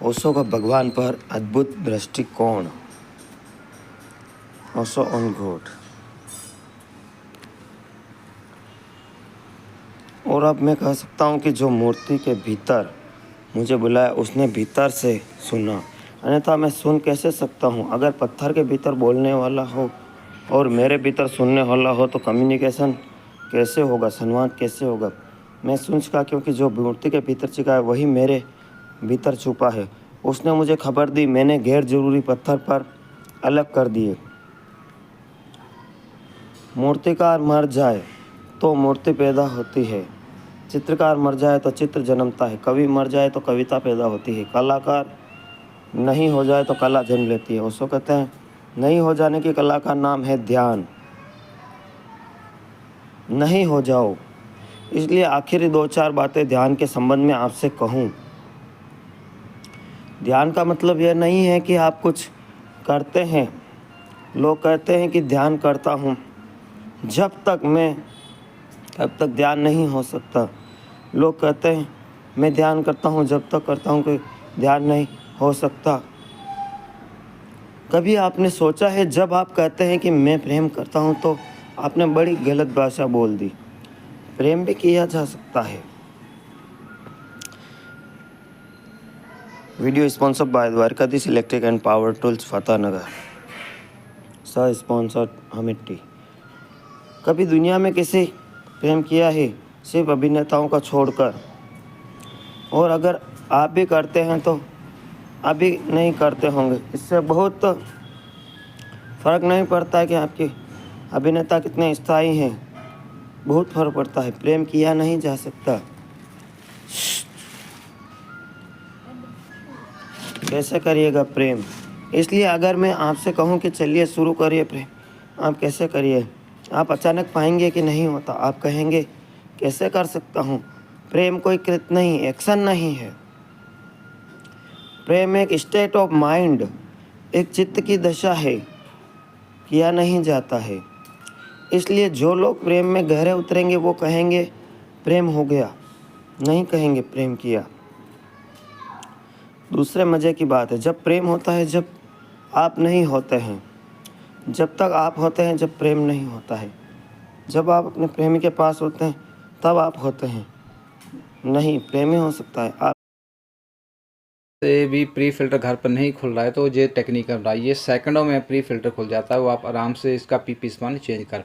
ओशो का भगवान पर अद्भुत दृष्टिकोण। Osho on God. और अब मैं कह सकता हूँ कि जो मूर्ति के भीतर मुझे बुलाया उसने भीतर से सुना, अन्यथा मैं सुन कैसे सकता हूँ। अगर पत्थर के भीतर बोलने वाला हो और मेरे भीतर सुनने वाला हो तो कम्युनिकेशन कैसे होगा, संवाद कैसे होगा। मैं सुन सका क्योंकि जो मूर्ति के भीतर छिपा है वही मेरे भीतर छुपा है। उसने मुझे खबर दी, मैंने गैर जरूरी पत्थर पर अलग कर दिए। मूर्तिकार मर जाए तो मूर्ति पैदा होती है, चित्रकार मर जाए तो चित्र जन्मता है, कवि मर जाए तो कविता पैदा होती है, कलाकार नहीं हो जाए तो कला जन्म लेती है। ओशो कहते हैं नहीं हो जाने की कला का नाम है ध्यान। नहीं हो जाओ। इसलिए आखिरी 2-4 बातें ध्यान के संबंध में आपसे कहूँ। ध्यान का मतलब यह नहीं है कि आप कुछ करते हैं। लोग कहते हैं कि ध्यान करता हूँ, तब तक ध्यान नहीं हो सकता। लोग कहते हैं मैं ध्यान करता हूँ, जब तक करता हूँ कि ध्यान नहीं हो सकता। कभी आपने सोचा है जब आप कहते हैं कि मैं प्रेम करता हूँ तो आपने बड़ी गलत भाषा बोल दी। प्रेम भी किया जा सकता है। Video sponsored by Dwarkadhish electric and power tools Fatehnagar, सह स्पॉन्सर्ड हमिट्टी। कभी दुनिया में किसी प्रेम किया है सिर्फ अभिनेताओं का छोड़कर? और अगर आप भी करते हैं तो अभी नहीं करते होंगे। इससे बहुत फ़र्क नहीं पड़ता है कि आपके अभिनेता कितने स्थायी हैं, बहुत फ़र्क पड़ता है। प्रेम किया नहीं जा सकता। कैसे करिएगा प्रेम? इसलिए अगर मैं आपसे कहूँ कि चलिए शुरू करिए प्रेम, आप कैसे करिए? आप अचानक पाएंगे कि नहीं होता। आप कहेंगे कैसे कर सकता हूँ? प्रेम कोई कृत्य नहीं, एक्शन नहीं है। प्रेम एक स्टेट ऑफ माइंड, एक चित्त की दशा है, किया नहीं जाता है। इसलिए जो लोग प्रेम में गहरे उतरेंगे वो कहेंगे प्रेम हो गया, नहीं कहेंगे प्रेम किया। दूसरे मज़े की बात है, जब प्रेम होता है जब आप नहीं होते हैं। जब तक आप होते हैं जब प्रेम नहीं होता है। जब आप अपने प्रेमी के पास होते हैं तब आप होते हैं। नहीं, प्रेमी हो सकता है आप से भी प्री फिल्टर घर पर नहीं खुल रहा है तो ये टेक्निक है, ये सेकंडों में प्री फिल्टर खुल जाता है। वो आप आराम से इसका पीपी स्पन चेंज कर